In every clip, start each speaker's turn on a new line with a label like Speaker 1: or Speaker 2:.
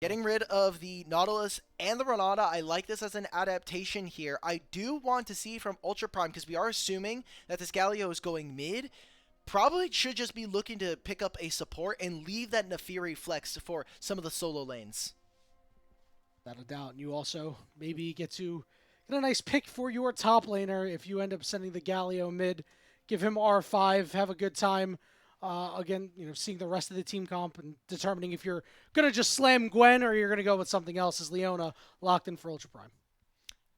Speaker 1: Getting rid of the Nautilus and the Renata, I like this as an adaptation here. I do want to see from Ultra Prime, because we are assuming that this Galio is going mid, probably should just be looking to pick up a support and leave that Naafiri flex for some of the solo lanes.
Speaker 2: Without a doubt. And you also maybe get a nice pick for your top laner if you end up sending the Galio mid. Give him R5, have a good time. Again, seeing the rest of the team comp and determining if you're going to just slam Gwen or you're going to go with something else. Is Leona locked in for Ultra Prime?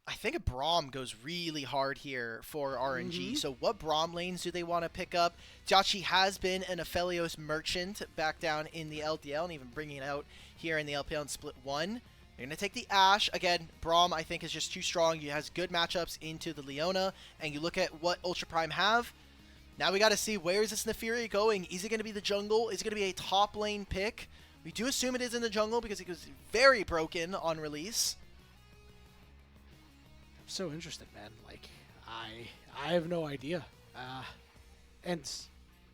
Speaker 1: I think a Braum goes really hard here for RNG. So what Braum lanes do they want to pick up? JiaQi has been an Aphelios merchant back down in the LDL and even bringing it out here in the LPL in Split 1. They're going to take the Ashe. Again, Braum, I think, is just too strong. He has good matchups into the Leona. And you look at what Ultra Prime have. Now we got to see, where is this Naafiri going? Is it going to be the jungle? Is it going to be a top lane pick? We do assume it is in the jungle because it was very broken on release.
Speaker 2: So interesting, man. Like, I have no idea. And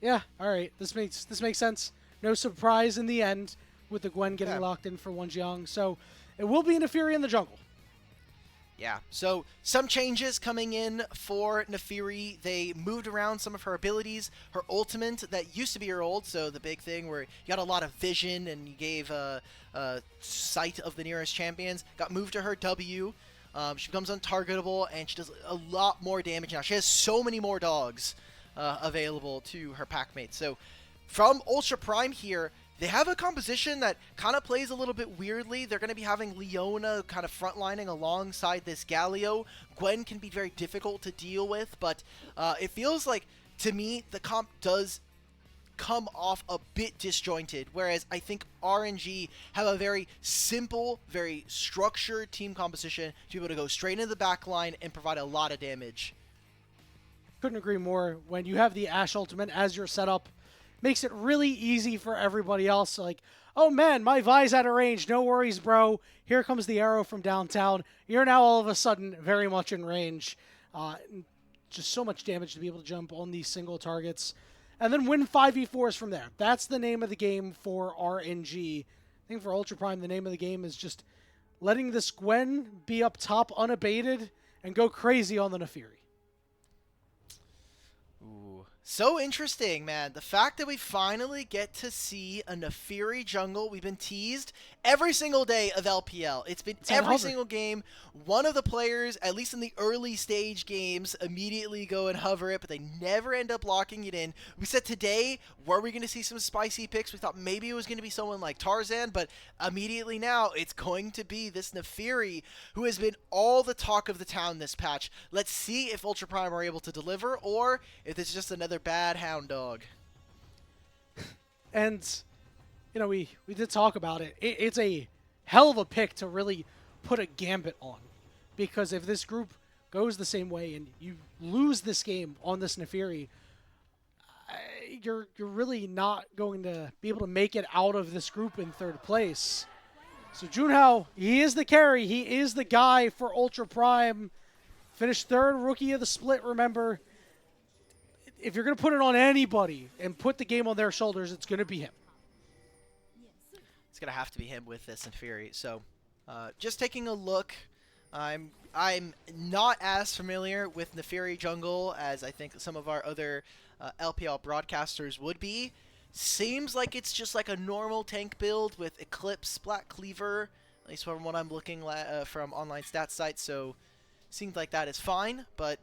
Speaker 2: yeah, all right, this makes sense. No surprise in the end with the Gwen getting locked in for Wanjiang. So it will be Naafiri in the jungle.
Speaker 1: Yeah, so some changes coming in for Naafiri. They moved around some of her abilities. Her ultimate that used to be her ult, so the big thing where you got a lot of vision and you gave a sight of the nearest champions, got moved to her W. She becomes untargetable and she does a lot more damage now. She has so many more dogs available to her packmates. So from Ultra Prime here, they have a composition that kind of plays a little bit weirdly. They're going to be having Leona kind of frontlining alongside this Galio. Gwen can be very difficult to deal with, but it feels like, to me, the comp does come off a bit disjointed, whereas I think RNG have a very simple, very structured team composition to be able to go straight into the back line and provide a lot of damage.
Speaker 2: Couldn't agree more. When you have the Ashe ultimate as your setup, makes it really easy for everybody else. Like, oh man, my Vi's out of range. No worries, bro. Here comes the arrow from downtown. You're now all of a sudden very much in range. Just so much damage to be able to jump on these single targets. And then win 5v4s from there. That's the name of the game for RNG. I think for Ultra Prime, the name of the game is just letting this Gwen be up top unabated and go crazy on the Naafiri.
Speaker 1: Ooh. So interesting, man. The fact that we finally get to see a Naafiri jungle. We've been teased every single day of LPL. It's been every single game. One of the players, at least in the early stage games, immediately go and hover it, but they never end up locking it in. We said today, were we going to see some spicy picks? We thought maybe it was going to be someone like Tarzan, but immediately now it's going to be this Naafiri, who has been all the talk of the town this patch. Let's see if Ultra Prime are able to deliver, or if it's just another bad hound dog.
Speaker 2: And we did talk about it. It's a hell of a pick to really put a gambit on, because if this group goes the same way and you lose this game on this Naafiri, you're really not going to be able to make it out of this group in third place. So Junhao, he is the carry. He is the guy for Ultra Prime. Finished third rookie of the split, remember. If you're going to put it on anybody and put the game on their shoulders, it's going to be him.
Speaker 1: It's going to have to be him with this Naafiri. So just taking a look, I'm not as familiar with Naafiri jungle as I think some of our other LPL broadcasters would be. Seems like it's just like a normal tank build with Eclipse, Black Cleaver, at least from what I'm looking from online stats sites. So seems like that is fine, but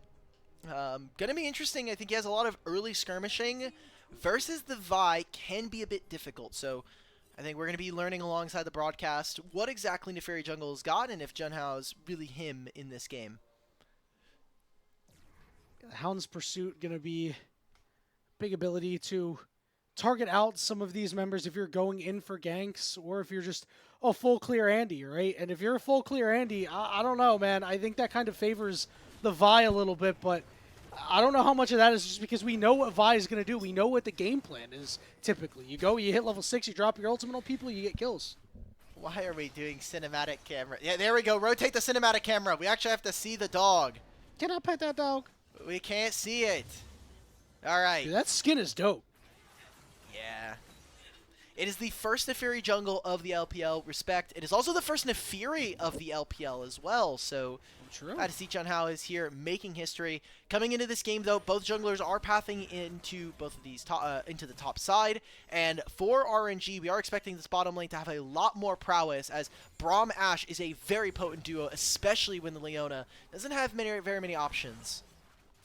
Speaker 1: gonna be interesting. I think he has a lot of early skirmishing versus the Vi can be a bit difficult. So I think we're gonna be learning alongside the broadcast what exactly Naafiri jungle has got and if Junhao is really him in this game.
Speaker 2: Hound's Pursuit gonna be big ability to target out some of these members if you're going in for ganks or if you're just a full clear Andy, right? And if you're a full clear Andy, I don't know, man. I think that kind of favors the Vi a little bit, but I don't know how much of that is just because we know what Vi is going to do. We know what the game plan is typically. You go, you hit level 6, you drop your ultimate on people, you get kills.
Speaker 1: Why are we doing cinematic camera? Yeah, there we go. Rotate the cinematic camera. We actually have to see the dog.
Speaker 2: Can I pet that dog?
Speaker 1: We can't see it. All right.
Speaker 2: Dude, that skin is dope.
Speaker 1: Yeah. It is the first Naafiri jungle of the LPL. Respect. It is also the first Naafiri of the LPL as well. So
Speaker 2: True.
Speaker 1: glad to see Junhao is here making history. Coming into this game, though, both junglers are pathing into both of these into the top side. And for RNG, we are expecting this bottom lane to have a lot more prowess, as Braum Ashe is a very potent duo, especially when the Leona doesn't have very many options.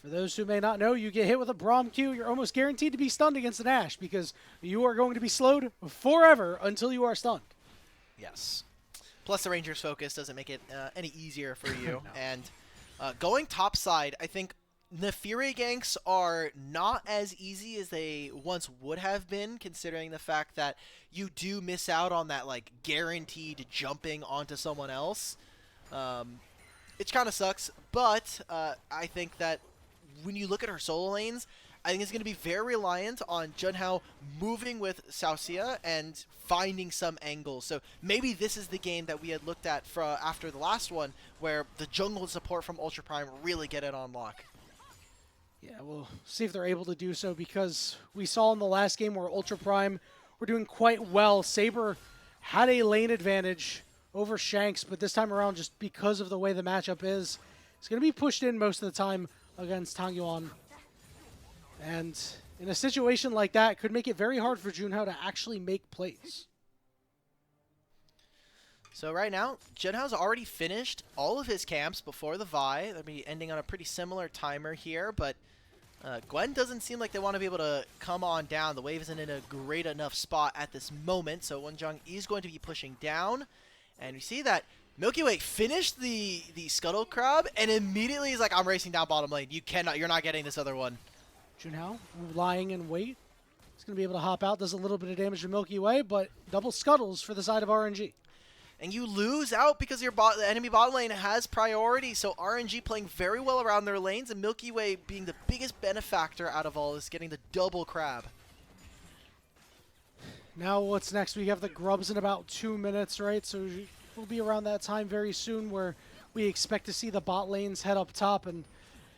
Speaker 2: For those who may not know, you get hit with a Braum Q, you're almost guaranteed to be stunned against an Ashe because you are going to be slowed forever until you are stunned.
Speaker 1: Yes. Plus, the Ranger's focus doesn't make it any easier for you.
Speaker 2: No.
Speaker 1: And going topside, I think Naafiri ganks are not as easy as they once would have been, considering the fact that you do miss out on that like guaranteed jumping onto someone else. It kind of sucks, but I think that when you look at her solo lanes, I think it's going to be very reliant on Junhao moving with Xiaoxu and finding some angles. So maybe this is the game that we had looked at after the last one, where the jungle support from Ultra Prime really get it on lock.
Speaker 2: Yeah, we'll see if they're able to do so, because we saw in the last game where Ultra Prime were doing quite well. Saber had a lane advantage over Shanks, but this time around, just because of the way the matchup is, it's going to be pushed in most of the time against Tangyuan. And in a situation like that, it could make it very hard for Junhao to actually make plays.
Speaker 1: So right now, Junhao's already finished all of his camps before the Vi. They'll be ending on a pretty similar timer here, but Gwen doesn't seem like they want to be able to come on down. The wave isn't in a great enough spot at this moment, so Wonjong is going to be pushing down. And we see that milkyway finished the Scuttle Crab, and immediately he's like, I'm racing down bottom lane. You're not getting this other one.
Speaker 2: Junhao lying in wait. He's going to be able to hop out, does a little bit of damage to Milky Way, but double scuttles for the side of RNG.
Speaker 1: And you lose out because the enemy bottom lane has priority, so RNG playing very well around their lanes, and Milky Way being the biggest benefactor out of all this, getting the double crab.
Speaker 2: Now what's next? We have the Grubs in about 2 minutes, right? So we'll be around that time very soon where we expect to see the bot lanes head up top. And,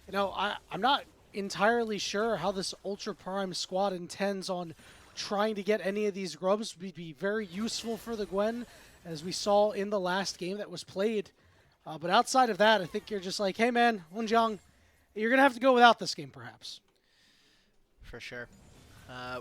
Speaker 2: you know, I'm not entirely sure how this Ultra Prime squad intends on trying to get any of these Grubs. Would be very useful for the Gwen, as we saw in the last game that was played. But outside of that, I think you're just like, hey man, Wonjong, you're going to have to go without this game perhaps.
Speaker 1: For sure.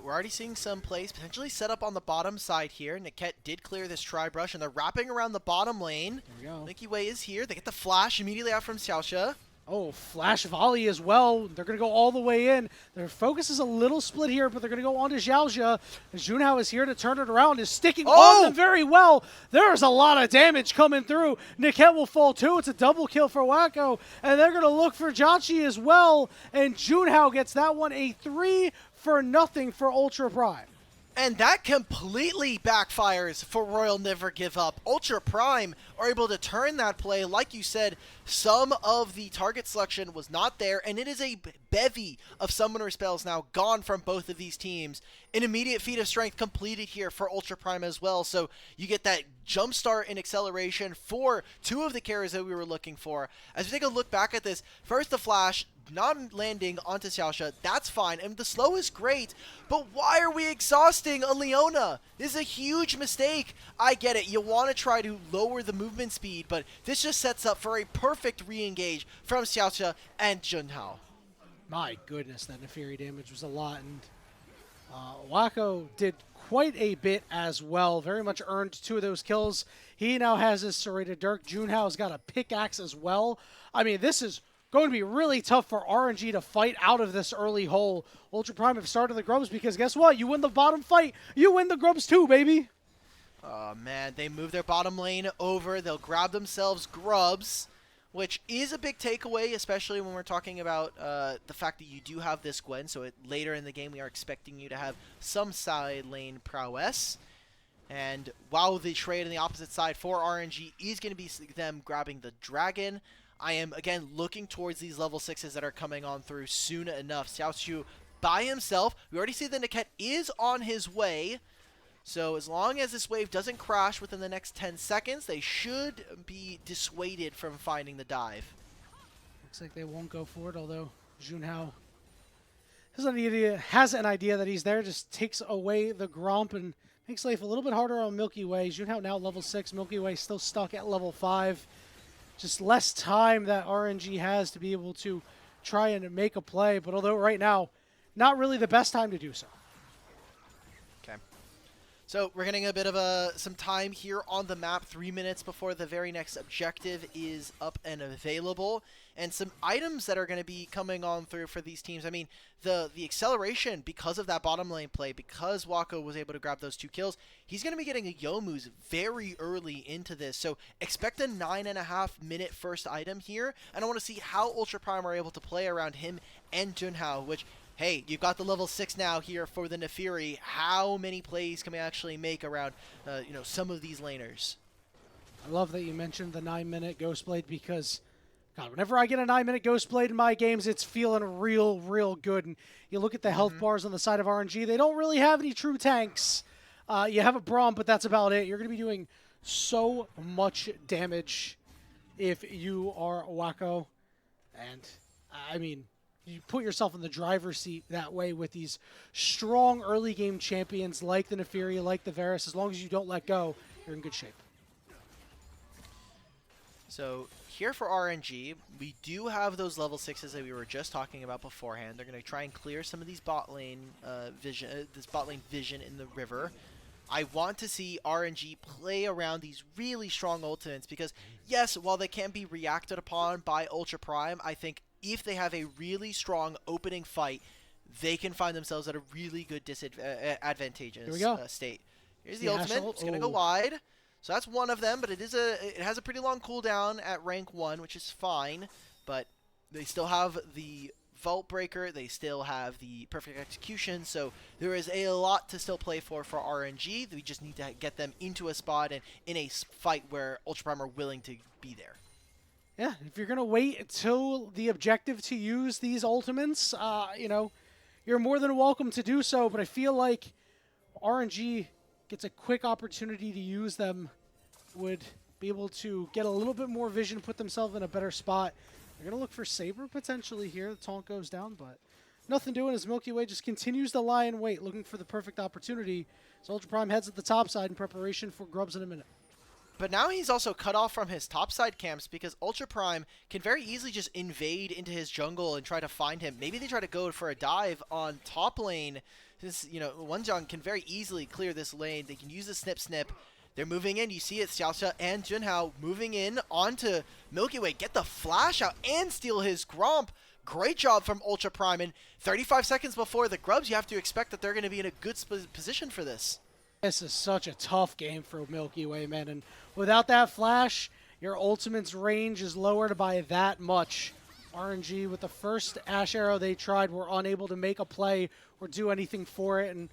Speaker 1: We're already seeing some plays potentially set up on the bottom side here. Niket did clear this tri-brush, and they're wrapping around the bottom lane.
Speaker 2: There we go.
Speaker 1: milkyway is here. They get the flash immediately out from Xiaoxu.
Speaker 2: Oh, flash volley as well. They're going to go all the way in. Their focus is a little split here, but they're going to go on to Xiaoxu. Junhao is here to turn it around, is sticking on them very well. There's a lot of damage coming through. Niket will fall too. It's a double kill for Wako, and they're going to look for JiaQi as well, and Junhao gets that one, a 3-0 for Ultra Prime.
Speaker 1: And that completely backfires for Royal Never Give Up. Ultra Prime are able to turn that play. Like you said, some of the target selection was not there, and it is a bevy of summoner spells now gone from both of these teams. An immediate feat of strength completed here for Ultra Prime as well, so you get that jump start and acceleration for two of the carries that we were looking for. As we take a look back at this, first the flash, not landing onto Xiaoxu, that's fine, and the slow is great, but why are we exhausting a Leona? This is a huge mistake. I get it, you want to try to lower the movement speed, but this just sets up for a perfect re-engage from Xiaoxu and Junhao.
Speaker 2: My goodness, that Naafiri damage was a lot, and Wako did quite a bit as well. Very much earned 2 of those kills. He now has his serrated dirk. Junhao's got a pickaxe as well. I mean, this is going to be really tough for RNG to fight out of this early hole. Ultra Prime have started the Grubs because guess what? You win the bottom fight, you win the Grubs too, baby.
Speaker 1: Oh man, they move their bottom lane over. They'll grab themselves Grubs, which is a big takeaway, especially when we're talking about the fact that you do have this Gwen. So later in the game, we are expecting you to have some side lane prowess. And while the trade on the opposite side for RNG is going to be them grabbing the Dragon, I am, again, looking towards these level 6s that are coming on through soon enough. Xiaoxu by himself. We already see that Niket is on his way. So as long as this wave doesn't crash within the next 10 seconds, they should be dissuaded from finding the dive.
Speaker 2: Looks like they won't go for it, although Junhao has an idea that he's there, just takes away the Gromp and Makes life a little bit harder on Milky Way. Junhao now level 6. Milky Way still stuck at level 5. Just less time that RNG has to be able to try and make a play. But although right now, not really the best time to do so.
Speaker 1: Okay. So we're getting a bit of some time here on the map, 3 minutes before the very next objective is up and available. And some items that are going to be coming on through for these teams. I mean, the acceleration, because of that bottom lane play, because Wako was able to grab those 2 kills, he's going to be getting a Youmuu's very early into this. So expect a 9.5 minute first item here. And I want to see how Ultra Prime are able to play around him and Junhao, which... Hey, you've got the level 6 now here for the Naafiri. How many plays can we actually make around, some of these laners?
Speaker 2: I love that you mentioned the 9-minute Ghostblade because, God, whenever I get a 9-minute Ghostblade in my games, it's feeling real good. And you look at the health bars on the side of RNG, they don't really have any true tanks. You have a Braum, but that's about it. You're going to be doing so much damage if you are Wako. And, I mean... You put yourself in the driver's seat that way with these strong early game champions like the Naafiri, like the Varus. As long as you don't let go, you're in good shape.
Speaker 1: So here for RNG, we do have those level 6s that we were just talking about beforehand. They're going to try and clear some of these bot lane vision in the river. I want to see RNG play around these really strong ultimates because, yes, while they can be reacted upon by Ultra Prime, I think if they have a really strong opening fight, they can find themselves at a really good advantageous state. Here's the ultimate. It's going to go wide. So that's one of them, but it has a pretty long cooldown at rank 1, which is fine. But they still have the Vault Breaker. They still have the Perfect Execution. So there is a lot to still play for RNG. We just need to get them into a spot and in a fight where Ultra Prime are willing to be there.
Speaker 2: Yeah, if you're going to wait until the objective to use these ultimates, you're more than welcome to do so, but I feel like RNG gets a quick opportunity to use them, would be able to get a little bit more vision, put themselves in a better spot. They're going to look for Saber potentially here. The taunt goes down, but nothing doing as Milky Way just continues to lie in wait, looking for the perfect opportunity. So Ultra Prime heads at the top side in preparation for Grubs in a minute.
Speaker 1: But now he's also cut off from his topside camps because Ultra Prime can very easily just invade into his jungle and try to find him. Maybe they try to go for a dive on top lane. Since, Wonjong can very easily clear this lane. They can use the snip. They're moving in. You see it, Xiaoxu and Junhao moving in onto Milky Way. Get the flash out and steal his Gromp. Great job from Ultra Prime. And 35 seconds before the Grubs, you have to expect that they're going to be in a good position for this.
Speaker 2: This is such a tough game for Milky Way, man. And without that flash, your ultimate's range is lowered by that much. RNG, with the first Ash Arrow they tried, were unable to make a play or do anything for it. And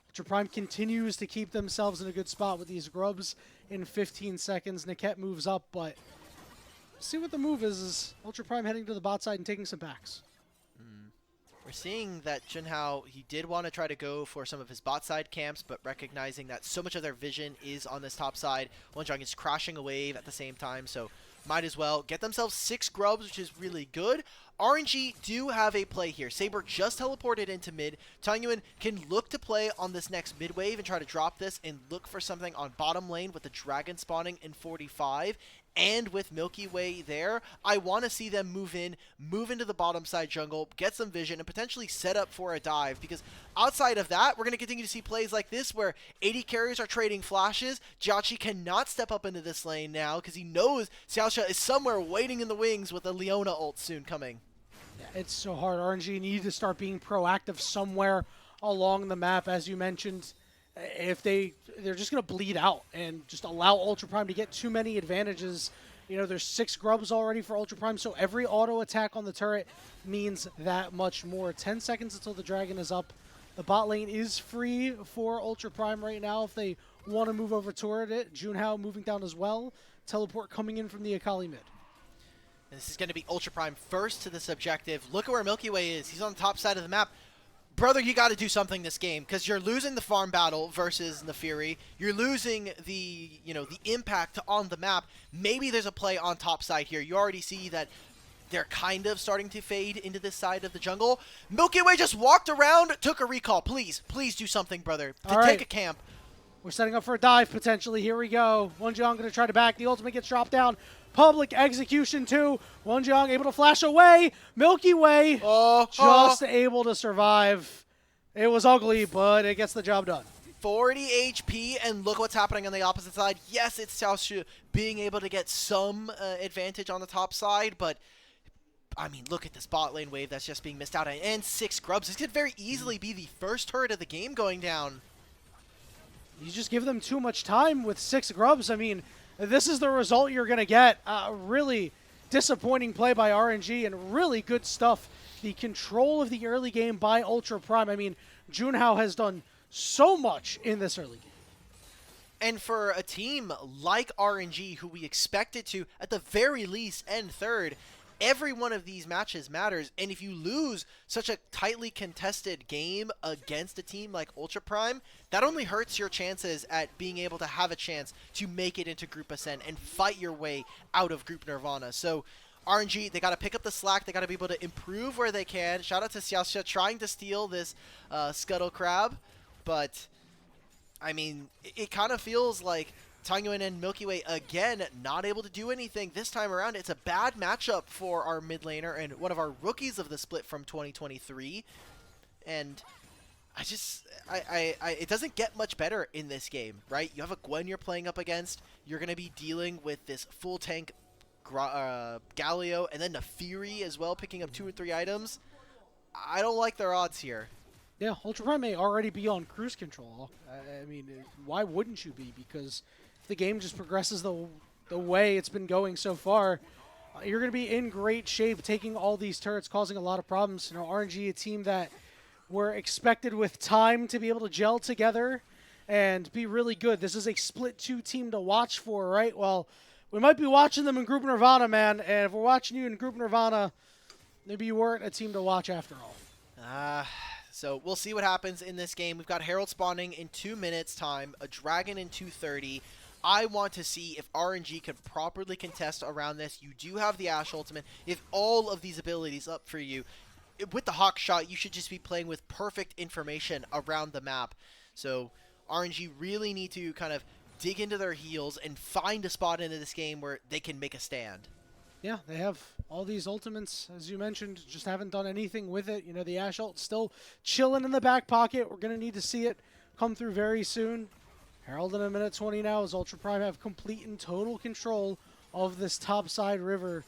Speaker 2: Ultra Prime continues to keep themselves in a good spot with these Grubs in 15 seconds. Niket moves up, but see what the move is Ultra Prime heading to the bot side and taking some backs.
Speaker 1: We're seeing that Junhao, he did want to try to go for some of his bot side camps, but recognizing that so much of their vision is on this top side. Wonjong is crashing a wave at the same time, so might as well get themselves 6 Grubs, which is really good. RNG do have a play here. Saber just teleported into mid. Tangyuan can look to play on this next mid wave and try to drop this and look for something on bottom lane with the dragon spawning in 45. And with Milky Way there, I want to see them move into the bottom side jungle, get some vision, and potentially set up for a dive. Because outside of that, we're going to continue to see plays like this where 80 carriers are trading flashes. JiaQi cannot step up into this lane now because he knows Xiaoxu is somewhere waiting in the wings with a Leona ult soon coming.
Speaker 2: Yeah, it's so hard. RNG need to start being proactive somewhere along the map, as you mentioned. If they're just going to bleed out and just allow Ultra Prime to get too many advantages. There's 6 Grubs already for Ultra Prime, so every auto attack on the turret means that much more. 10 seconds until the dragon is up. The bot lane is free for Ultra Prime right now if they want to move over toward it. Junhao moving down as well. Teleport coming in from the Akali mid.
Speaker 1: And this is going to be Ultra Prime first to this objective. Look at where Milky Way is. He's on the top side of the map. Brother, you got to do something this game because you're losing the farm battle versus Naafiri. You're losing the impact on the map. Maybe there's a play on top side here. You already see that they're kind of starting to fade into this side of the jungle. Milky Way just walked around, took a recall. Please do something, brother. Take a camp.
Speaker 2: We're setting up for a dive potentially. Here we go. Wonjiang going to try to back. The ultimate gets dropped down. Public execution too. Wonjiang able to flash away. Milky Way just able to survive. It was ugly, but it gets the job done.
Speaker 1: 40 HP, and look what's happening on the opposite side. Yes, it's Xiaoxu being able to get some advantage on the top side, but I mean, look at this bot lane wave that's just being missed out on. And 6 Grubs. This could very easily be the first turret of the game going down.
Speaker 2: You just give them too much time with 6 Grubs. I mean, this is the result you're going to get. Really disappointing play by RNG and really good stuff. The control of the early game by Ultra Prime. I mean, Junhao has done so much in this early game.
Speaker 1: And for a team like RNG, who we expected to, at the very least, end third, every one of these matches matters. And if you lose such a tightly contested game against a team like Ultra Prime, that only hurts your chances at being able to have a chance to make it into Group Ascent and fight your way out of Group Nirvana. So RNG, they got to pick up the slack. They got to be able to improve where they can. Shout out to Xiaoxu trying to steal this Scuttle Crab. But, I mean, it kind of feels like Tangyuan and milkyway, again, not able to do anything this time around. It's a bad matchup for our mid laner and one of our rookies of the split from 2023. And it doesn't get much better in this game, right? You have a Gwen you're playing up against. You're going to be dealing with this full tank Galio and then Nefiri as well, picking up 2 or 3 items. I don't like their odds here.
Speaker 2: Yeah, Ultra Prime may already be on cruise control. I mean, why wouldn't you be? Because if the game just progresses the way it's been going so far, you're going to be in great shape taking all these turrets, causing a lot of problems. You know, RNG, a team that were expected with time to be able to gel together and be really good. This is a split 2 team to watch for, right? Well, we might be watching them in Group Nirvana, man. And if we're watching you in Group Nirvana, maybe you weren't a team to watch after all.
Speaker 1: So we'll see what happens in this game. We've got Herald spawning in 2 minutes time, a Dragon in 2:30. I want to see if RNG can properly contest around this. You do have the Ashe ultimate. If all of these abilities up for you, with the Hawk shot, you should just be playing with perfect information around the map. So RNG really need to kind of dig into their heels and find a spot into this game where they can make a stand.
Speaker 2: Yeah, they have all these ultimates, as you mentioned, just haven't done anything with it. You know, the Ashe ult still chilling in the back pocket. We're going to need to see it come through very soon. Herald in a minute 20 now as Ultra Prime have complete and total control of this topside river.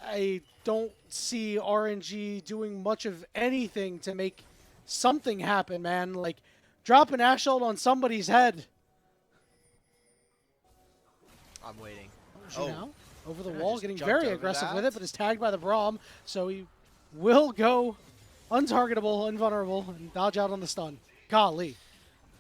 Speaker 2: I don't see RNG doing much of anything to make something happen, man. Like, drop an Ashe ult on somebody's head.
Speaker 1: I'm waiting.
Speaker 2: Now, over the wall, getting very aggressive with it, but is tagged by the Braum, so he will go untargetable, invulnerable, and dodge out on the stun. Golly.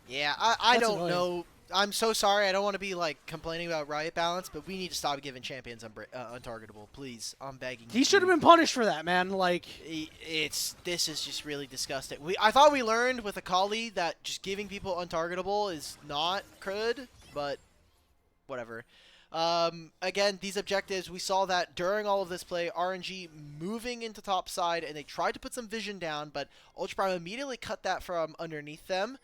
Speaker 1: Yeah, I don't know. I'm so sorry. I don't want to be, like, complaining about Riot balance, but we need to stop giving champions untargetable. Please, I'm begging you.
Speaker 2: He should have been punished for that, man. Like,
Speaker 1: this is just really disgusting. I thought we learned with Akali that just giving people untargetable is not good, but whatever. Again, these objectives, we saw that during all of this play, RNG moving into top side, and they tried to put some vision down, but Ultra Prime immediately cut that from underneath them.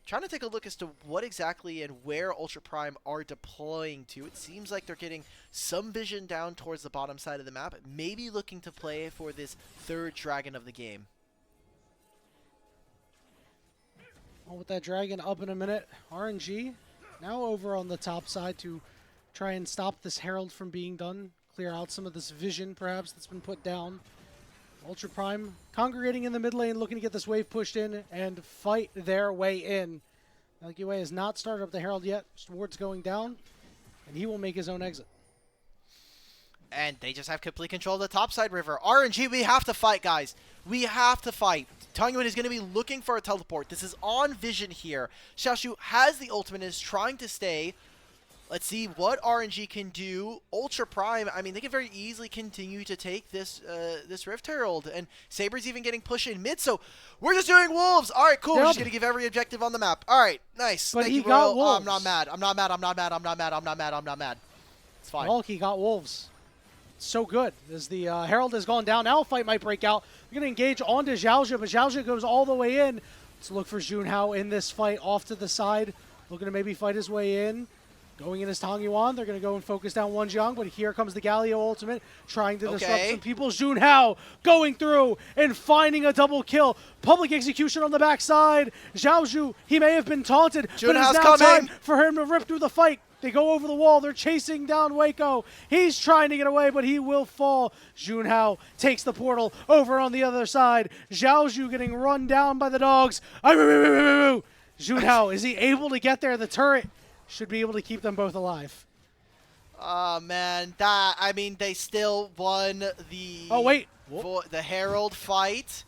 Speaker 1: Trying to take a look as to what exactly and where Ultra Prime are deploying to. It seems like they're getting some vision down towards the bottom side of the map, maybe looking to play for this 3rd dragon of the game.
Speaker 2: Well, with that dragon up in a minute, RNG now over on the top side to try and stop this Herald from being done, clear out some of this vision perhaps that's been put down. Ultra Prime congregating in the mid lane, looking to get this wave pushed in and fight their way in. milkyway has not started up the Herald yet. Ward's going down, and he will make his own exit.
Speaker 1: And they just have complete control of the topside river. RNG, we have to fight, guys. We have to fight. Tangyuan is going to be looking for a teleport. This is on vision here. Xiaoxu has the ultimate and is trying to stay. Let's see what RNG can do. Ultra Prime, I mean, they can very easily continue to take this this Rift Herald. And Saber's even getting pushed in mid, so we're just doing wolves. All right, cool. We're just going to give every objective on the map. All right, nice.
Speaker 2: But
Speaker 1: Thank
Speaker 2: he
Speaker 1: you,
Speaker 2: got
Speaker 1: Royal.
Speaker 2: wolves.
Speaker 1: Oh, I'm not mad. I'm not mad. I'm not mad. I'm not mad. I'm not mad. I'm not mad. I'm not mad. It's fine.
Speaker 2: Well, he got wolves. So good. As the Herald has gone down, now a fight might break out. We're going to engage onto Xiaoxu, but Xiaoxu goes all the way in. Let's look for Junhao in this fight off to the side. looking to maybe fight his way in. Going in as Tangyuan, they're going to go and focus down one Jiang, but here comes the Galio ultimate, trying to disrupt some people. Junhao going through and finding a double kill. Public execution on the backside. Xiaoxu, he may have been taunted, but it's now time for him to rip through the fight. They go over the wall. They're chasing down Wako. He's trying to get away, but he will fall. Junhao takes the portal over on the other side. Xiaoxu getting run down by the dogs. Junhao, is he able to get there? The turret should be able to keep them both alive.
Speaker 1: Oh, man. I mean, they still won the...
Speaker 2: Oh, wait.
Speaker 1: The Herald fight.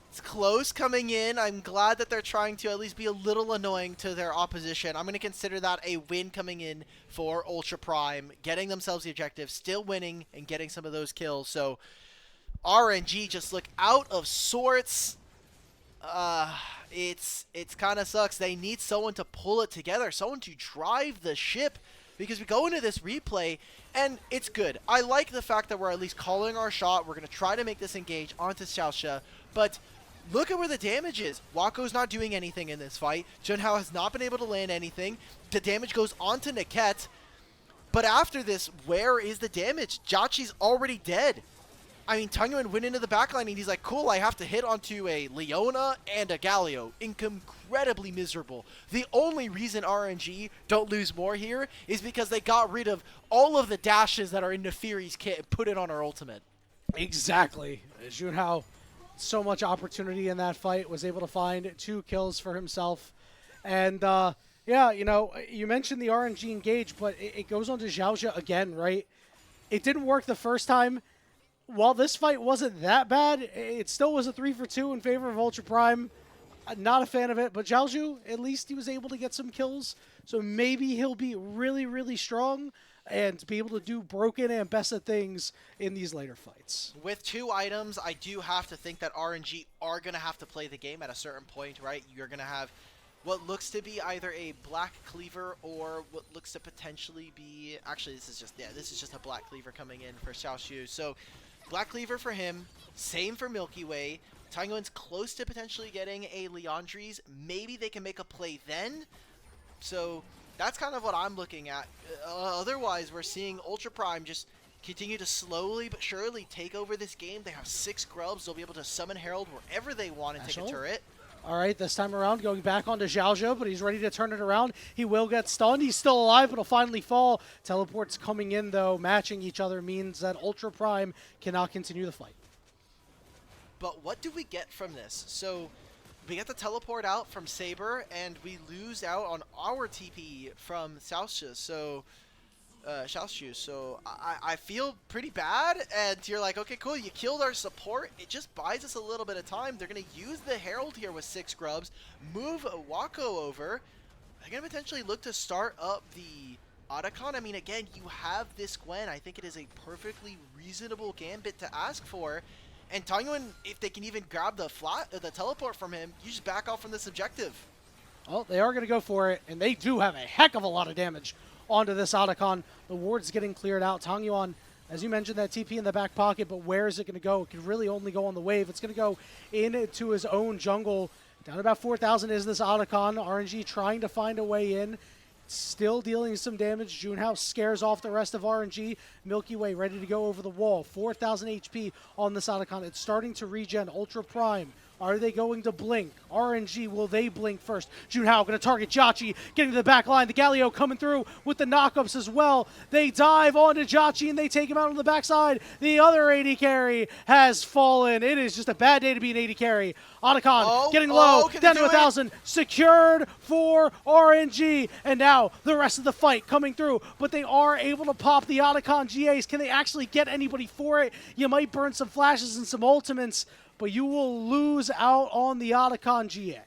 Speaker 1: It's close coming in. I'm glad that they're trying to at least be a little annoying to their opposition. I'm going to consider that a win coming in for Ultra Prime, getting themselves the objective, still winning, and getting some of those kills. So, RNG just look out of sorts. It's kind of sucks. They need someone to pull it together, someone to drive the ship, because we go into this replay and it's good. I like the fact that we're at least calling our shot. We're going to try to make this engage onto Xiaoxu, but look at where the damage is. Wako's not doing anything in this fight. Junhao has not been able to land anything. The damage goes onto Niket, but after this, where is the damage? JiaQi's already dead. I mean, Tangyuan went into the backline and he's like, cool, I have to hit onto a Leona and a Galio. Incredibly miserable. The only reason RNG don't lose more here is because they got rid of all of the dashes that are in Nefiri's kit and put it on our ultimate.
Speaker 2: Exactly. Junhao, so much opportunity in that fight, was able to find 2 kills for himself. And, yeah, you know, you mentioned the RNG engage, but it goes on to Xiaoxu again, right? It didn't work the first time. While this fight wasn't that bad, it still was a 3-for-2 in favor of Ultra Prime. Not a fan of it, but Xiaoxu, at least he was able to get some kills. So maybe he'll be really, really strong and be able to do broken and best of things in these later fights.
Speaker 1: With 2 items, I do have to think that RNG are going to have to play the game at a certain point, right? You're going to have what looks to be either a black cleaver or what looks to potentially be... Actually, this is just a black cleaver coming in for Xiaoxu. So black cleaver for him, same for milkyway. Tangyuan's close to potentially getting a Leandri's. Maybe they can make a play then. So that's kind of what I'm looking at. Otherwise, we're seeing Ultra Prime just continue to slowly but surely take over this game. They have 6 Grubs. They'll be able to summon Herald wherever they want and take a turret.
Speaker 2: All right, this time around, going back onto Xiaoxu, but he's ready to turn it around. He will get stunned. He's still alive, but he'll finally fall. Teleports coming in, though. Matching each other means that Ultra Prime cannot continue the fight.
Speaker 1: But what do we get from this? So we get the teleport out from Saber, and we lose out on our TP from Xiaoxu. So I feel pretty bad, and you're like, okay, cool, you killed our support. It just buys us a little bit of time. They're going to use the Herald here with 6 Grubs, move Wako over. They're going to potentially look to start up the Otacon. I mean, again, you have this Gwen. I think it is a perfectly reasonable gambit to ask for. And Tangyuan, if they can even grab the teleport from him, you just back off from this objective.
Speaker 2: Well, they are going to go for it, and they do have a heck of a lot of damage onto this Otacon. The ward's getting cleared out. Tangyuan, as you mentioned, that TP in the back pocket, but where is it going to go? It could really only go on the wave. It's going to go into his own jungle. Down about 4,000 is this Otacon. RNG trying to find a way in. Still dealing some damage. Junhao scares off the rest of RNG. Milky Way ready to go over the wall. 4,000 HP on this Otacon. It's starting to regen. Ultra Prime. Are they going to blink? RNG, will they blink first? Junhao going to target JiaQi, getting to the back line. The Galio coming through with the knockups as well. They dive onto JiaQi and they take him out on the backside. The other AD carry has fallen. It is just a bad day to be an AD carry. Otacon getting low, down to 1,000. Secured for RNG. And now the rest of the fight coming through. But they are able to pop the Otacon GAs. Can they actually get anybody for it? You might burn some flashes and some ultimates, but you will lose out on the Otacon GA.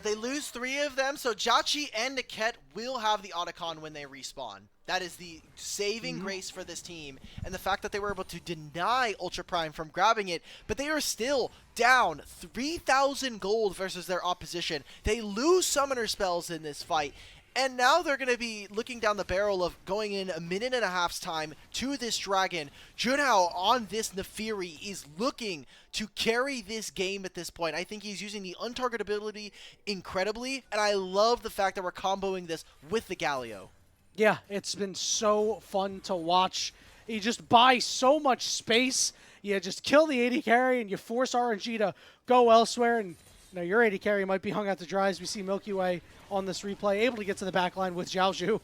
Speaker 1: They lose 3 of them, so JiaQi and Niket will have the Otacon when they respawn. That is the saving grace for this team, and the fact that they were able to deny Ultra Prime from grabbing it, but they are still down 3,000 gold versus their opposition. They lose summoner spells in this fight, And now they're going to be looking down the barrel of going in a minute and a half's time to this Dragon. Junhao on this Naafiri is looking to carry this game at this point. I think he's using the untargetability incredibly, and I love the fact that we're comboing this with the Galio.
Speaker 2: Yeah, it's been so fun to watch. You just buy so much space. You just kill the AD carry, and you force RNG to go elsewhere. And your AD carry might be hung out to dry, as we see milkyway on this replay, able to get to the back line with Xiaoxu.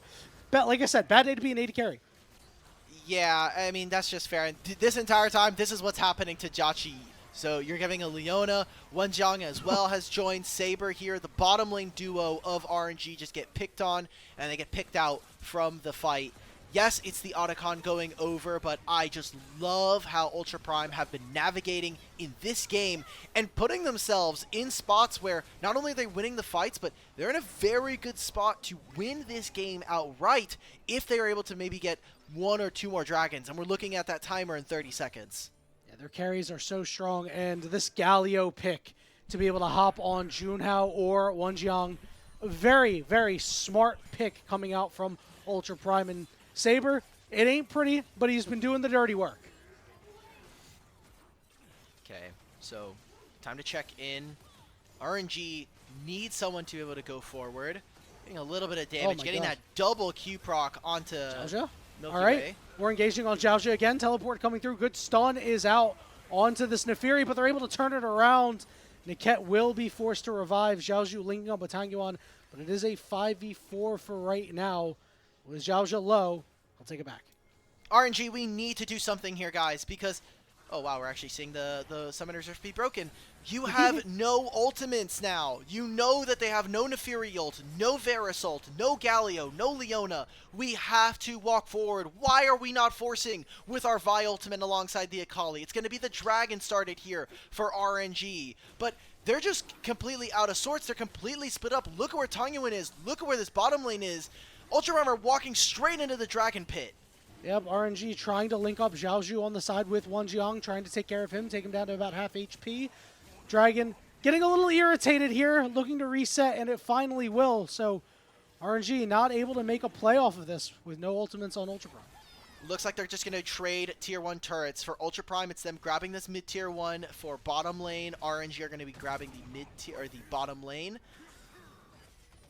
Speaker 2: But like I said, bad day to be an AD carry.
Speaker 1: Yeah, I mean, that's just fair. And this entire time, this is what's happening to JiaQi. So you're giving a Leona. Wenjiang as well has joined Saber here. The bottom lane duo of RNG just get picked on, and they get picked out from the fight. Yes, it's the Otacon going over, but I just love how Ultra Prime have been navigating in this game and putting themselves in spots where not only are they winning the fights, but they're in a very good spot to win this game outright if they are able to maybe get 1 or 2 more dragons. And we're looking at that timer in 30 seconds.
Speaker 2: Yeah, their carries are so strong, and this Galio pick to be able to hop on Junhao or Wenjiang, a very, very smart pick coming out from Ultra Prime. And Saber, it ain't pretty, but he's been doing the dirty work.
Speaker 1: Okay, so time to check in. RNG needs someone to be able to go forward. Getting a little bit of damage, getting that double Q proc onto
Speaker 2: Xiaoxu.
Speaker 1: Milky
Speaker 2: All right,
Speaker 1: Way.
Speaker 2: we're engaging on Xiaoxu again. Teleport coming through. Good stun is out onto this Naafiri, but they're able to turn it around. Niket will be forced to revive. Xiaoxu linking up with Tangyuan, but it is a 5v4 for right now. With Xiaoxu low, I'll take it back.
Speaker 1: RNG, we need to do something here, guys, because... Oh, wow, we're actually seeing the Summoners Rift be broken. You have no ultimates now. You know that they have no Naafiri ult, no Varus ult, no Galio, no Leona. We have to walk forward. Why are we not forcing with our Vi ultimate alongside the Akali? It's going to be the Dragon started here for RNG. But they're just completely out of sorts. They're completely split up. Look at where Tangyuan is. Look at where this bottom lane is. Ultra Prime are walking straight into the Dragon Pit.
Speaker 2: Yep, RNG trying to link up Xiaoxu on the side with Wenjiang, trying to take care of him, take him down to about half HP. Dragon getting a little irritated here, looking to reset, and it finally will. So RNG not able to make a play off of this with no ultimates on Ultra Prime.
Speaker 1: Looks like they're just going to trade tier 1 turrets. For Ultra Prime, it's them grabbing this mid tier 1. For bottom lane, RNG are going to be grabbing the mid tier or the bottom lane.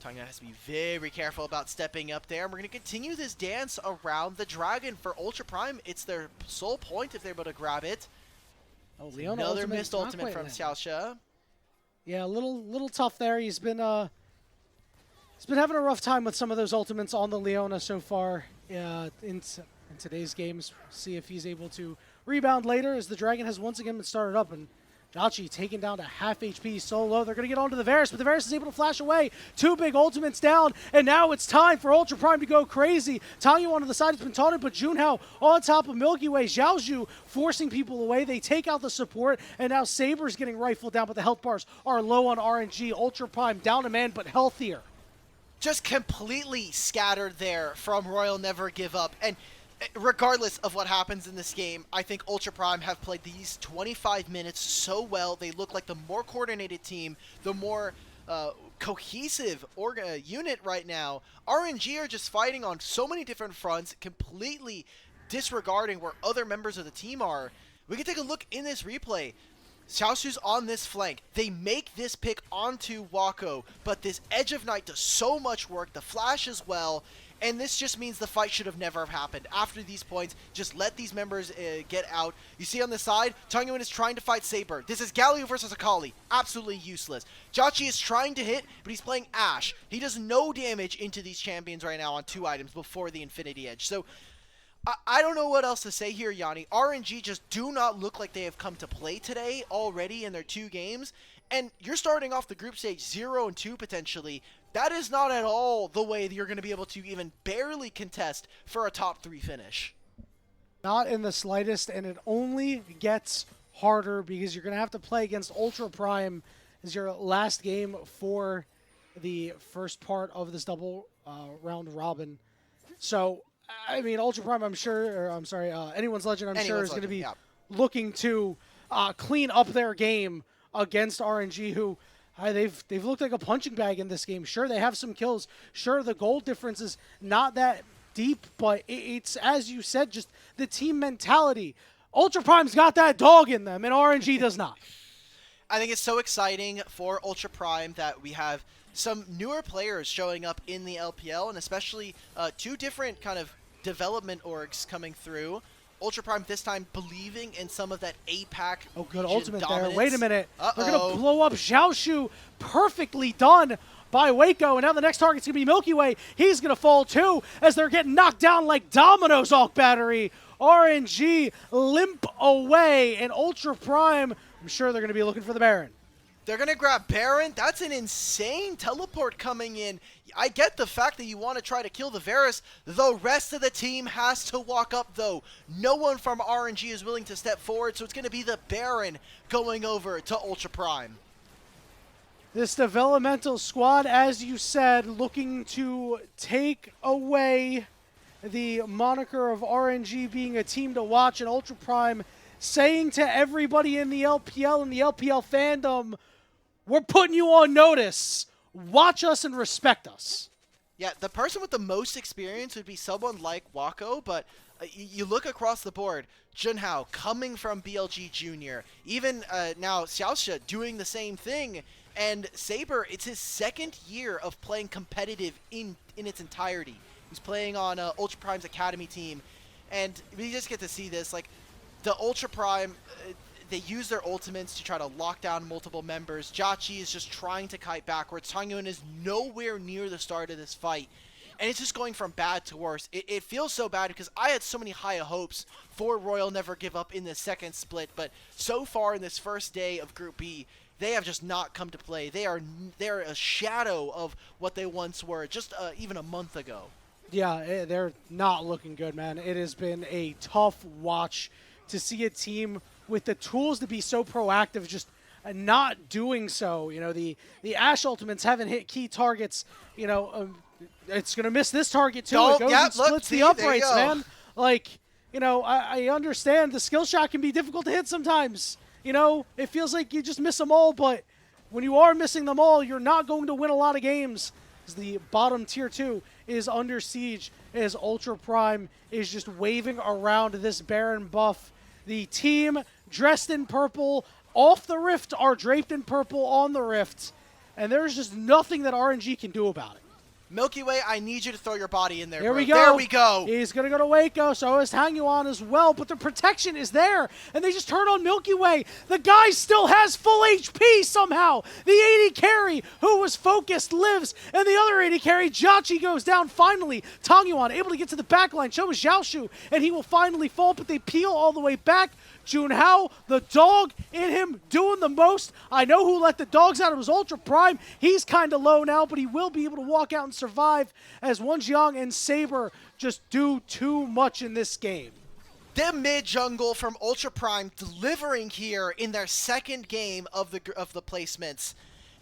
Speaker 1: Tangyuan has to be very careful about stepping up there. And we're going to continue this dance around the Dragon. For Ultra Prime, it's their sole point if they're able to grab it.
Speaker 2: Oh, Leona
Speaker 1: another missed ultimate from Xiaoxu.
Speaker 2: Yeah, a little tough there. He's been having a rough time with some of those ultimates on the Leona so far in today's games. See if he's able to rebound later, as the Dragon has once again been started up, and JiaQi taken down to half HP solo. They're going to get onto the Varus, but the Varus is able to flash away. 2 big ultimates down, and now it's time for Ultra Prime to go crazy. Tangyuan on the side has been taunted, but Junhao on top of Milky Way. Xiaoxu forcing people away. They take out the support, and now Saber's getting rifled down, but the health bars are low on RNG. Ultra Prime down a man, but healthier.
Speaker 1: Just completely scattered there from Royal Never Give Up. And regardless of what happens in this game, I think Ultra Prime have played these 25 minutes so well. They look like the more coordinated team, the more cohesive unit right now. RNG are just fighting on so many different fronts, completely disregarding where other members of the team are. We can take a look in this replay. Xiaoxu's on this flank. They make this pick onto Wako, but this Edge of Night does so much work. The flash as well. And this just means the fight should have never have happened. After these points, just let these members get out. You see on the side, Tangyuan is trying to fight Saber. This is Galio versus Akali. Absolutely useless. JiaQi is trying to hit, but he's playing Ashe. He does no damage into these champions right now on 2 items before the Infinity Edge. So I don't know what else to say here, Yanni. RNG just do not look like they have come to play today already in their 2 games. And you're starting off the group stage 0-2 potentially. That is not at all the way that you're going to be able to even barely contest for a top 3 finish.
Speaker 2: Not in the slightest, and it only gets harder because you're going to have to play against Ultra Prime as your last game for the first part of this double round robin. So, I mean, Ultra Prime, I'm sure, or I'm sorry, Anyone's Legend, I'm sure, is going to be looking to clean up their game against RNG, who They've looked like a punching bag in this game. Sure, they have some kills. Sure, the goal difference is not that deep, but it's, as you said, just the team mentality. Ultra Prime's got that dog in them, and RNG does not.
Speaker 1: I think it's so exciting for Ultra Prime that we have some newer players showing up in the LPL, and especially two different kind of development orgs coming through. Ultra Prime this time believing in some of that APAC
Speaker 2: Oh, good
Speaker 1: region
Speaker 2: ultimate
Speaker 1: dominance.
Speaker 2: there. Wait a minute.
Speaker 1: Uh-oh.
Speaker 2: They're going to blow up Xiaoxu. Perfectly done by Wako. And now the next target's going to be milkyway. He's going to fall too as they're getting knocked down like dominoes, AlkBattery. RNG limp away. And Ultra Prime, I'm sure they're going to be looking for the Baron.
Speaker 1: They're going to grab Baron. That's an insane teleport coming in. I get the fact that you want to try to kill the Varus. The rest of the team has to walk up, though. No one from RNG is willing to step forward, so it's going to be the Baron going over to Ultra Prime.
Speaker 2: This developmental squad, as you said, looking to take away the moniker of RNG being a team to watch, and Ultra Prime saying to everybody in the LPL and the LPL fandom, we're putting you on notice. Watch us and respect us.
Speaker 1: Yeah, the person with the most experience would be someone like Wako, but you look across the board, Junhao coming from BLG Junior, even now Xiaoxu doing the same thing, and Saber, it's his second year of playing competitive in its entirety. He's playing on Ultra Prime's academy team, and we just get to see this, like, the Ultra Prime, they use their ultimates to try to lock down multiple members. JiaQi is just trying to kite backwards. Tangyuan is nowhere near the start of this fight. And it's just going from bad to worse. It feels so bad because I had so many high hopes for Royal Never Give Up in the second split. But so far in this first day of Group B, they have just not come to play. They're a shadow of what they once were just even a month ago.
Speaker 2: Yeah, they're not looking good, man. It has been a tough watch to see a team with the tools to be so proactive, just not doing so. You know, the Ashe ultimates haven't hit key targets. You know, it's going to miss this target too. It goes and splits the uprights, man. Like, you know, I understand the skill shot can be difficult to hit sometimes. You know, it feels like you just miss them all, but when you are missing them all, you're not going to win a lot of games. The bottom tier 2 is under siege as Ultra Prime is just waving around this Baron buff. The team dressed in purple off the rift are draped in purple on the rift, and there's just nothing that RNG can do about it.
Speaker 1: Milky Way, I need you to throw your body in there,
Speaker 2: There
Speaker 1: bro.
Speaker 2: we go.
Speaker 1: There we go.
Speaker 2: He's going to go to Wako, so is Tangyuan as well, but the protection is there, and they just turn on Milky Way. The guy still has full HP somehow. The AD carry, who was focused, lives, and the other AD carry, JiaQi, goes down finally. Tangyuan able to get to the backline, shows Xiaoxu, and he will finally fall, but they peel all the way back. Junhao, the dog in him, doing the most. I know who let the dogs out. It was Ultra Prime. He's kind of low now, but he will be able to walk out and survive as Wonjiang and Saber just do too much in this game.
Speaker 1: The mid jungle from Ultra Prime delivering here in their second game of the placements,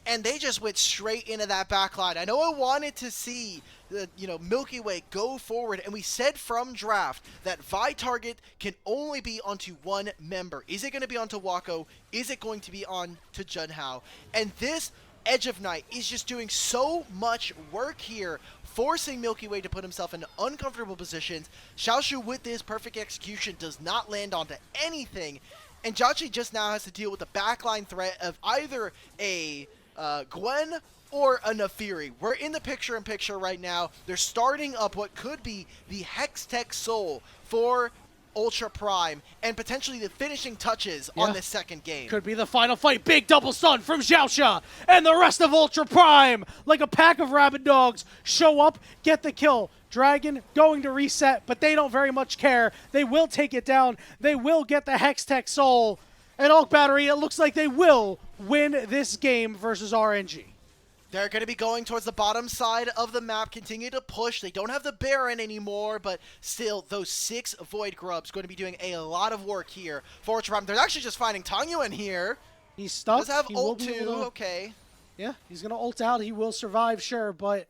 Speaker 1: and they just went straight into that backline. I know I wanted to see the Milky Way go forward, and we said from draft that Vi target can only be onto one member. Is it going to be onto Wako? Is it going to be on to Junhao? And this Edge of Night is just doing so much work here, forcing Milky Way to put himself in uncomfortable positions. Xiaoxu with this perfect execution does not land onto anything, and JiaQi just now has to deal with the backline threat of either a Gwen or a Naafiri. We're in the picture-in-picture right now. They're starting up what could be the Hextech Soul for Ultra Prime, and potentially the finishing touches on this second game.
Speaker 2: Could be the final fight. Big double stun from Xiaoxu, and the rest of Ultra Prime, like a pack of rabid dogs, show up, get the kill. Dragon going to reset, but they don't very much care. They will take it down. They will get the Hextech Soul. And AlkBattery, it looks like they will win this game versus RNG.
Speaker 1: They're going to be going towards the bottom side of the map, continue to push. They don't have the Baron anymore, but still, those 6 Void Grubs going to be doing a lot of work here for Ultra Prime. They're actually just finding Tangyuan here.
Speaker 2: He's stuck.
Speaker 1: Does have
Speaker 2: he
Speaker 1: ult too, okay.
Speaker 2: Yeah, he's going to ult out. He will survive, sure, but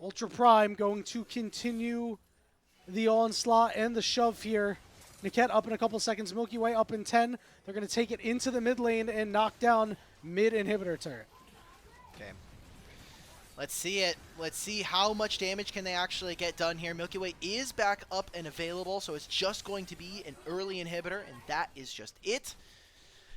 Speaker 2: Ultra Prime going to continue the onslaught and the shove here. Niket up in a couple seconds. Milky Way up in 10. They're going to take it into the mid lane and knock down mid inhibitor turret.
Speaker 1: Okay. Let's see it. Let's see how much damage can they actually get done here. Milkyway is back up and available, so it's just going to be an early inhibitor, and that is just it.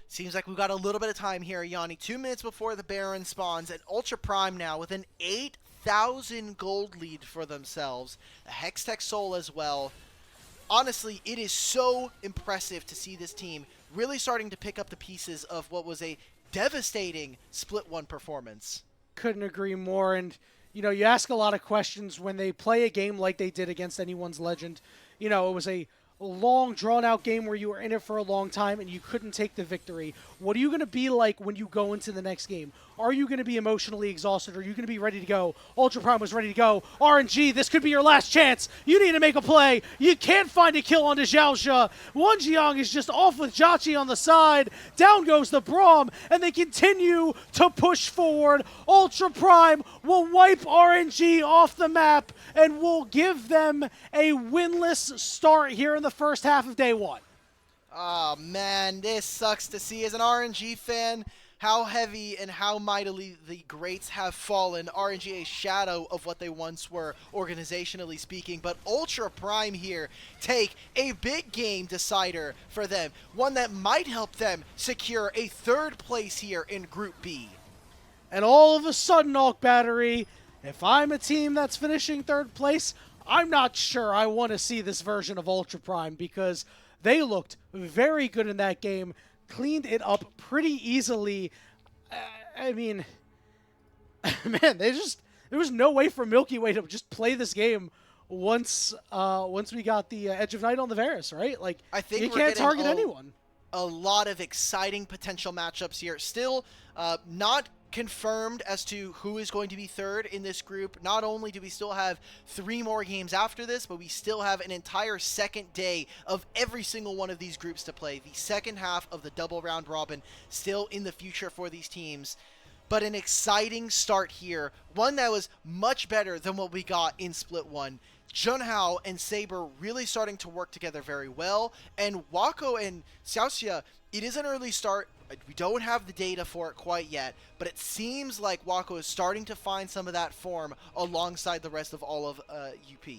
Speaker 1: Seems like we've got a little bit of time here, Yanni. 2 minutes before the Baron spawns, and Ultra Prime now with an 8,000 gold lead for themselves. A Hextech Soul as well. Honestly, it is so impressive to see this team really starting to pick up the pieces of what was a devastating Split 1 performance.
Speaker 2: Couldn't agree more. And, you know, you ask a lot of questions when they play a game like they did against Anyone's Legend. You know, it was a long, drawn-out game where you were in it for a long time and you couldn't take the victory. What are you going to be like when you go into the next game? Are you going to be emotionally exhausted? Are you going to be ready to go? Ultra Prime was ready to go. RNG, this could be your last chance. You need to make a play. You can't find a kill onto Xiaoxu. One Jiang is just off with JiaQi on the side. Down goes the Braum, and they continue to push forward. Ultra Prime will wipe RNG off the map and will give them a winless start here in the first half of day one.
Speaker 1: Oh man, this sucks to see. As an RNG fan, how heavy and how mightily the greats have fallen. RNG a shadow of what they once were, organizationally speaking. But Ultra Prime here take a big game decider for them. One that might help them secure a 3rd place here in Group B.
Speaker 2: And all of a sudden, AlkBattery, if I'm a team that's finishing 3rd place, I'm not sure I want to see this version of Ultra Prime because they looked very good in that game, cleaned it up pretty easily. I mean, man, there was no way for Milkyway to just play this game once we got the Edge of Night on the Varus, right? Like,
Speaker 1: I think
Speaker 2: you can't target anyone.
Speaker 1: A lot of exciting potential matchups here. Still not confirmed as to who is going to be 3rd in this group. Not only do we still have 3 more games after this, but we still have an entire 2nd day of every single one of these groups to play. The 2nd half of the double round robin still in the future for these teams. But an exciting start here. One that was much better than what we got in Split 1. Junhao and Saber really starting to work together very well. And Wako and Xiaoxu, it is an early start. We don't have the data for it quite yet, but it seems like Wako is starting to find some of that form alongside the rest of all of UP.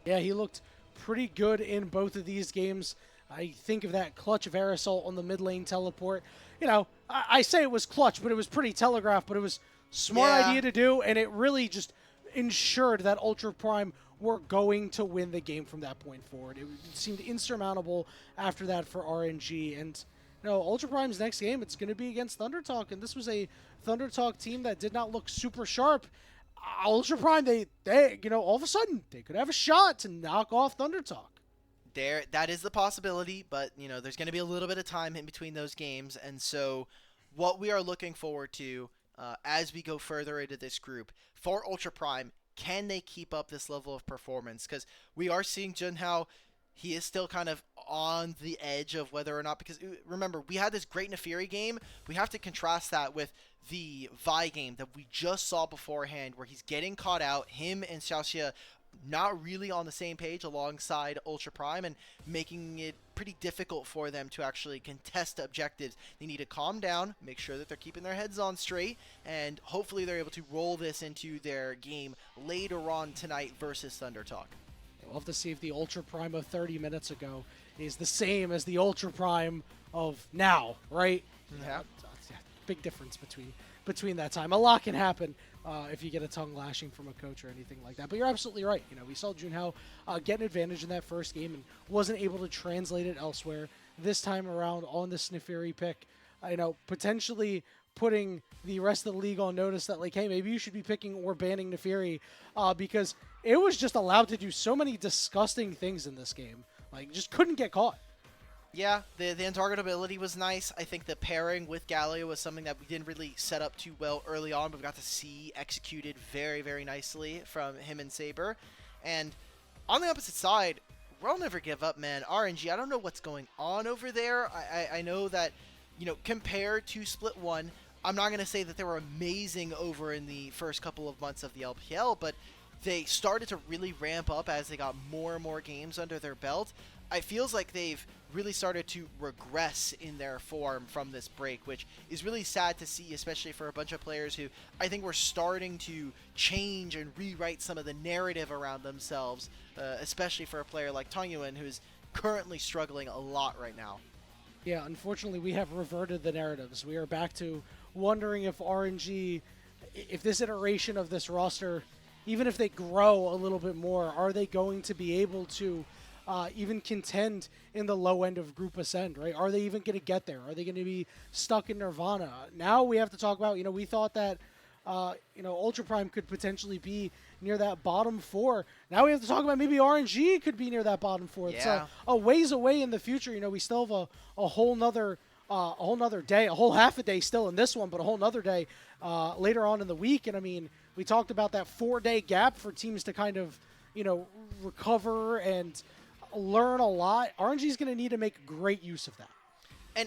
Speaker 2: Yeah, he looked pretty good in both of these games. I think of that clutch of aerosol on the mid lane teleport. You know, I say it was clutch, but it was pretty telegraphed, but it was smart idea to do, and it really just ensured that Ultra Prime were going to win the game from that point forward. It seemed insurmountable after that for RNG, and no, Ultra Prime's next game, it's going to be against ThunderTalk, and this was a ThunderTalk team that did not look super sharp. Ultra Prime, they you know, all of a sudden, they could have a shot to knock off ThunderTalk.
Speaker 1: That is the possibility, but, you know, there's going to be a little bit of time in between those games, and so what we are looking forward to as we go further into this group, for Ultra Prime, can they keep up this level of performance? Because we are seeing Junhao, he is still kind of on the edge of whether or not, because remember, we had this great Nefiri game. We have to contrast that with the Vi game that we just saw beforehand, where he's getting caught out, him and Xiaoxu not really on the same page alongside Ultra Prime, and making it pretty difficult for them to actually contest objectives. They need to calm down, make sure that they're keeping their heads on straight, and hopefully they're able to roll this into their game later on tonight versus ThunderTalk.
Speaker 2: We'll have to see if the Ultra Prime of 30 minutes ago is the same as the Ultra Prime of now, right?
Speaker 1: Yeah.
Speaker 2: Big difference between that time. A lot can happen if you get a tongue lashing from a coach or anything like that. But you're absolutely right. You know, we saw Junhao get an advantage in that first game and wasn't able to translate it elsewhere. This time around on the Nefiri pick, you know, potentially putting the rest of the league on notice that, like, hey, maybe you should be picking or banning Nefiri because it was just allowed to do so many disgusting things in this game. Like, just couldn't get caught.
Speaker 1: Yeah, the untargetability was nice. I think the pairing with Galio was something that we didn't really set up too well early on, but we got to see executed very, very nicely from him and Saber. And on the opposite side, we'll never give up, man. RNG, I don't know what's going on over there. I know that, you know, compared to Split 1, I'm not going to say that they were amazing over in the first couple of months of the LPL, but they started to really ramp up as they got more and more games under their belt. It feels like they've really started to regress in their form from this break, which is really sad to see, especially for a bunch of players who I think were starting to change and rewrite some of the narrative around themselves, especially for a player like Tangyuan, who's currently struggling a lot right now.
Speaker 2: Yeah, unfortunately, we have reverted the narratives. We are back to wondering if RNG, if this iteration of this roster, even if they grow a little bit more, are they going to be able to even contend in the low end of Group Ascend, right? Are they even going to get there? Are they going to be stuck in Nirvana? Now we have to talk about, we thought that, Ultra Prime could potentially be near that bottom 4. Now we have to talk about maybe RNG could be near that bottom 4.
Speaker 1: Yeah.
Speaker 2: It's a ways away in the future. We still have a whole nother day, a whole half a day still in this one, but a whole nother day later on in the week. And I mean, we talked about that 4-day gap for teams to kind of, recover and learn a lot. RNG is going to need to make great use of that.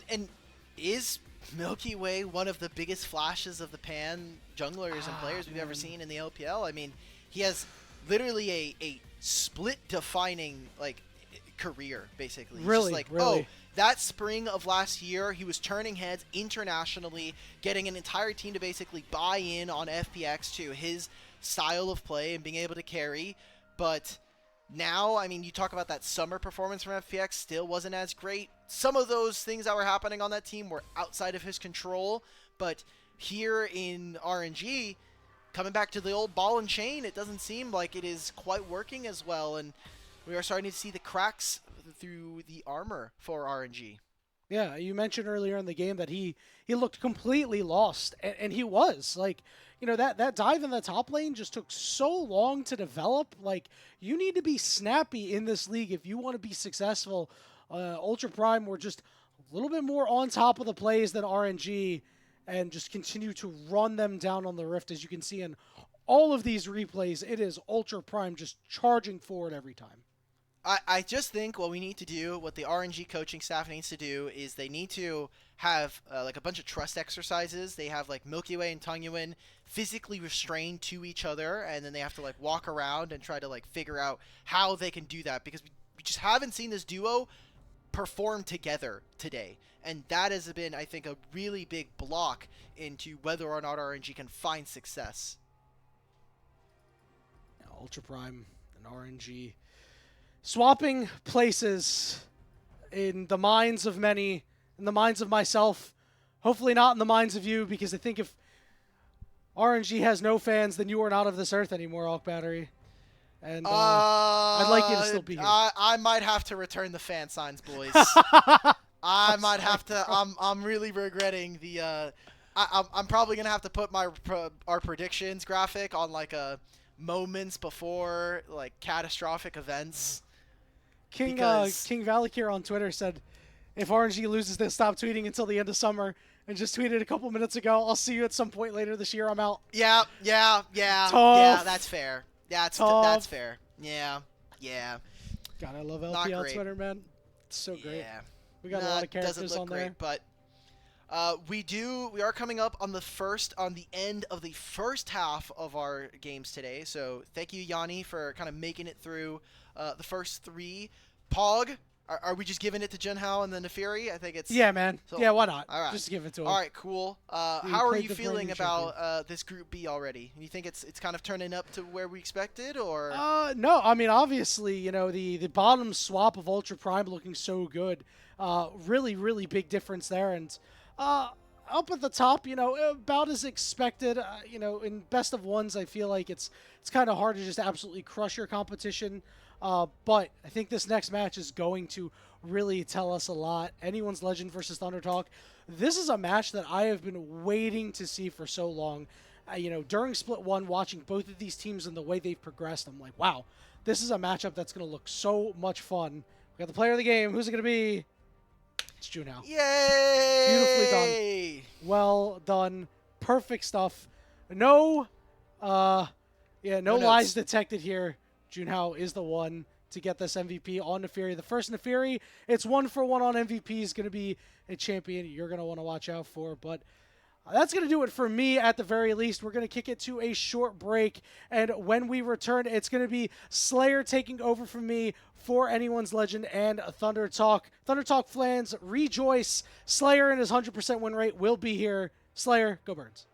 Speaker 1: And is milkyway one of the biggest flashes of the pan junglers and players we've ever seen in the LPL? I mean, he has literally a split-defining career, basically. He's
Speaker 2: Really,
Speaker 1: just
Speaker 2: really.
Speaker 1: Oh, that spring of last year, he was turning heads internationally, getting an entire team to basically buy in on FPX to his style of play and being able to carry. But now, I mean, you talk about that summer performance from FPX still wasn't as great. Some of those things that were happening on that team were outside of his control. But here in RNG, coming back to the old ball and chain, it doesn't seem like it is quite working as well. And we are starting to see the cracks through the armor for RNG.
Speaker 2: Yeah, you mentioned earlier in the game that he looked completely lost, and he was. That dive in the top lane just took so long to develop. You need to be snappy in this league if you want to be successful. Ultra Prime were just a little bit more on top of the plays than RNG and just continue to run them down on the Rift. As you can see in all of these replays, it is Ultra Prime just charging forward every time.
Speaker 1: I just think what we need to do, what the RNG coaching staff needs to do, is they need to have a bunch of trust exercises. They have milkyway and Tangyuan physically restrained to each other, and then they have to walk around and try to figure out how they can do that, because we just haven't seen this duo perform together today. And that has been, I think, a really big block into whether or not RNG can find success.
Speaker 2: Ultra Prime and RNG swapping places in the minds of many, in the minds of myself, hopefully not in the minds of you, because I think if RNG has no fans, then you are not of this earth anymore, AlkBattery. And I'd like you to still be here.
Speaker 1: I might have to return the fan signs, boys. I might have to. I'm really regretting the. I'm probably gonna have to put our predictions graphic on a moments before catastrophic events.
Speaker 2: King Valakir on Twitter said, if RNG loses, then stop tweeting until the end of summer, and just tweeted a couple minutes ago, I'll see you at some point later this year. I'm out.
Speaker 1: Yeah.
Speaker 2: Tough.
Speaker 1: Yeah, that's fair. That's fair. Yeah.
Speaker 2: God, I love LPL Twitter, man. It's so great.
Speaker 1: Yeah.
Speaker 2: We got a lot of characters on there.
Speaker 1: But we are coming up on the end of the first half of our games today. So thank you, Yanni, for kind of making it through the first 3. Pog, are we just giving it to Junhao and then Nefiri? I think it's...
Speaker 2: Yeah, man.
Speaker 1: So,
Speaker 2: yeah, why not?
Speaker 1: All right.
Speaker 2: Just give it to him.
Speaker 1: All right, cool. How are you feeling about this Group B already? You think it's kind of turning up to where we expected, or...?
Speaker 2: No, I mean, obviously, the bottom swap of Ultra Prime looking so good. Really, really big difference there. And up at the top, about as expected. In best of ones, I feel like it's kind of hard to just absolutely crush your competition. But I think this next match is going to really tell us a lot. Anyone's Legend versus Thundertalk. This is a match that I have been waiting to see for so long. During Split 1, watching both of these teams and the way they've progressed, I'm like, wow, this is a matchup that's going to look so much fun. We got the player of the game. Who's it going to be? It's Junhao.
Speaker 1: Yay!
Speaker 2: Beautifully done. Well done. Perfect stuff. No lies detected here. Junhao is the one to get this MVP on Nefiri. The first Nefiri, it's 1-for-1 on MVP, is going to be a champion you're going to want to watch out for. But That's going to do it for me at the very least. We're going to kick it to a short break, and when we return, it's going to be Slayer taking over from me for Anyone's Legend and Thunder Talk. Thunder Talk fans, rejoice. Slayer and his 100% win rate will be here. Slayer, go Birds.